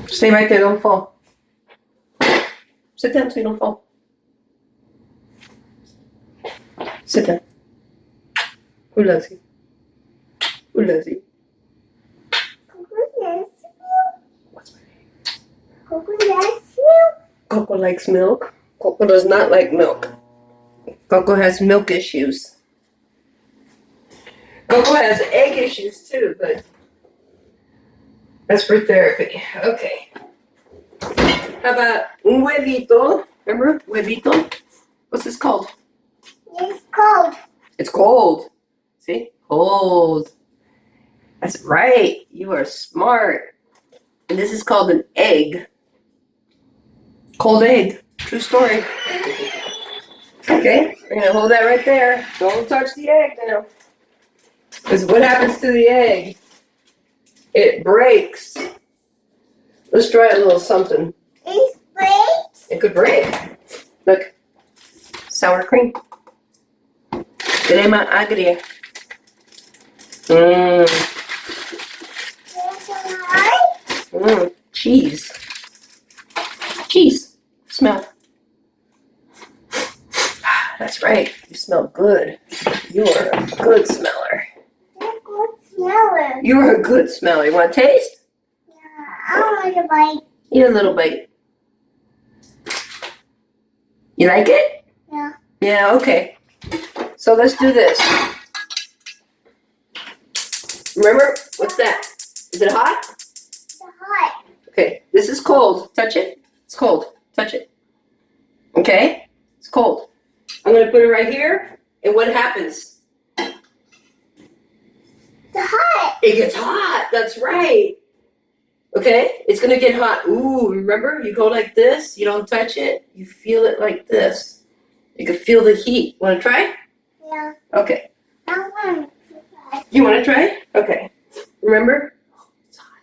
Stay right there, don't fall. Sit down so you don't fall. Sit down. Who loves you? Who loves you? What's my name? Coco likes milk. Coco does not like milk. Coco has milk issues. Coco has egg issues too, but that's for therapy. Okay. How about un huevito? Remember huevito? What's this called? It's cold. It's cold. See? Cold. That's right. You are smart. And this is called an egg. Cold egg. True story. Okay? We're going to hold that right there. Don't touch the egg now. Because what happens to the egg? It breaks. Let's try a little something. It breaks. It could break. Look. Sour cream. Crema agria. Cheese. Cheese. Smell. That's right. You smell good. You are a good smeller. You are a good smeller. You want to taste? Yeah, I want to bite. Eat a little bite. You like it? Yeah. Yeah, okay. So let's do this. Remember? What's that? Is it hot? It's hot. Okay, this is cold. Touch it. It's cold. Touch it. Okay? It's cold. I'm going to put it right here. And what happens? It's hot. It gets hot. That's right. Okay? It's going to get hot. Ooh, remember? You go like this. You don't touch it. You feel it like this. You can feel the heat. Want to try? Yeah. Okay. I want to try. You want to try? Okay. Remember? It's hot.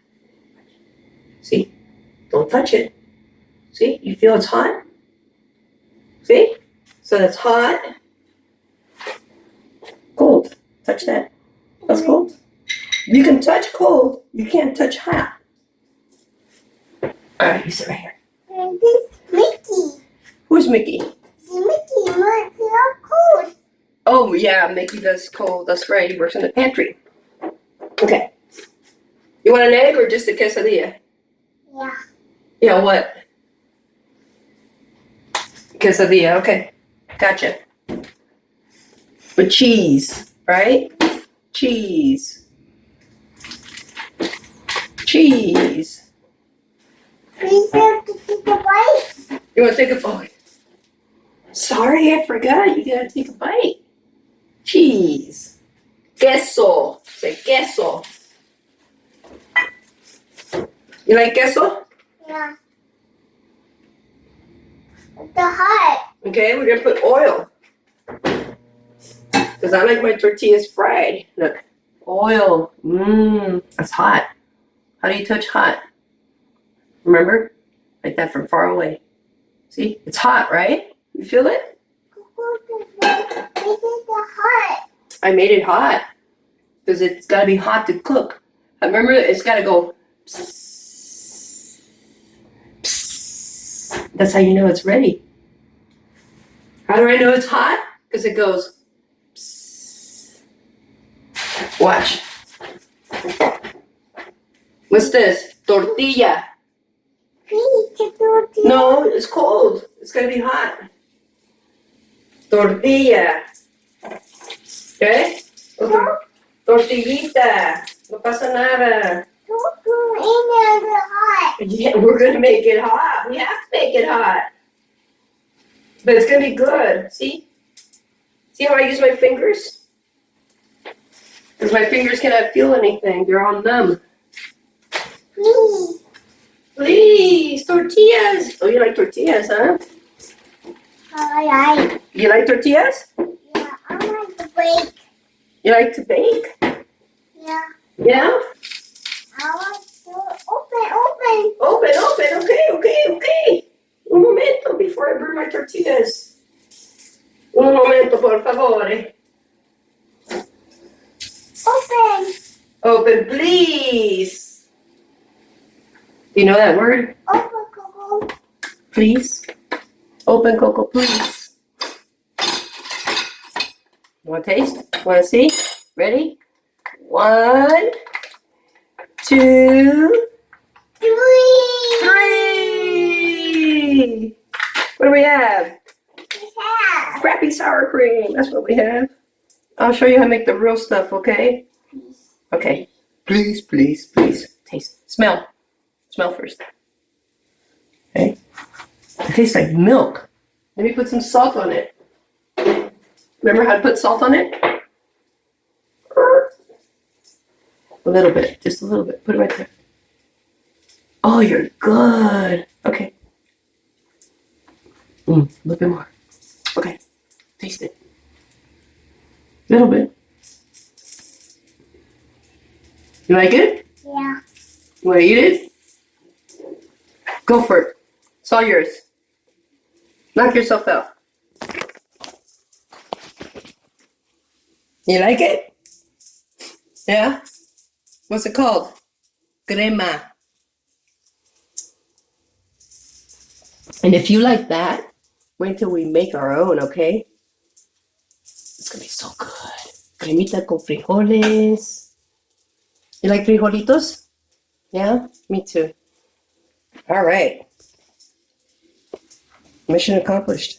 See? Don't touch it. See? You feel it's hot? See? So that's hot. Cold. Touch that. That's cold. You can touch cold. You can't touch hot. Alright, you sit right here. And this Mickey. Who's Mickey? See, Mickey wants to have cold. Oh, yeah, Mickey does cold. That's right. He works in the pantry. Okay. You want an egg or just a quesadilla? Yeah. Yeah, what? Quesadilla, okay. Gotcha. With cheese, right? Cheese. Cheese. Please have to take a bite. You want to take a bite? Sorry, I forgot. You gotta take a bite. Cheese. Queso. Say queso. You like queso? Yeah. It's hot. Okay, we're gonna put oil. Because I like my tortillas fried. Look. Oil. That's hot. How do you touch hot? Remember? Like that from far away. See? It's hot, right? You feel it? This is hot. I made it hot. Because it's gotta be hot to cook. Remember, it's gotta go. Psst, psst. That's how you know it's ready. How do I know it's hot? Because it goes. Psst. Watch. What's this? Tortilla. Please take tortilla. No, it's cold. It's gonna be hot. Tortilla. Okay? Tortillita. No pasa nada. Don't put in the hot. Yeah, we're gonna make it hot. We have to make it hot. But it's gonna be good. See? See how I use my fingers? Because my fingers cannot feel anything. They're all numb. Please. Please, tortillas. Oh, you like tortillas, huh? Alright. You like tortillas? Yeah, I want to bake. You like to bake? Yeah. Yeah? I want to open. Open. Okay. Un momento before I burn my tortillas. Un momento, por favor. Open. Open, please. You know that word? Open Coco. Please. Open cocoa, please. You want to taste? Want to see? Ready? 1, 2, 3. What do we have? Yeah. Crappy sour cream. That's what we have. I'll show you how to make the real stuff, okay? Okay. Please, please, please. Taste. Smell. Smell first. Okay. It tastes like milk. Let me put some salt on it. Remember how to put salt on it? A little bit. Just a little bit. Put it right there. Oh, you're good. Okay. A little bit more. Okay. Taste it. A little bit. You like it? Yeah. You want to eat it? Go for it. It's all yours. Knock yourself out. You like it? Yeah? What's it called? Crema. And if you like that, wait till we make our own, okay? It's gonna be so good. Cremita con frijoles. You like frijolitos? Yeah? Me too. All right. Mission accomplished.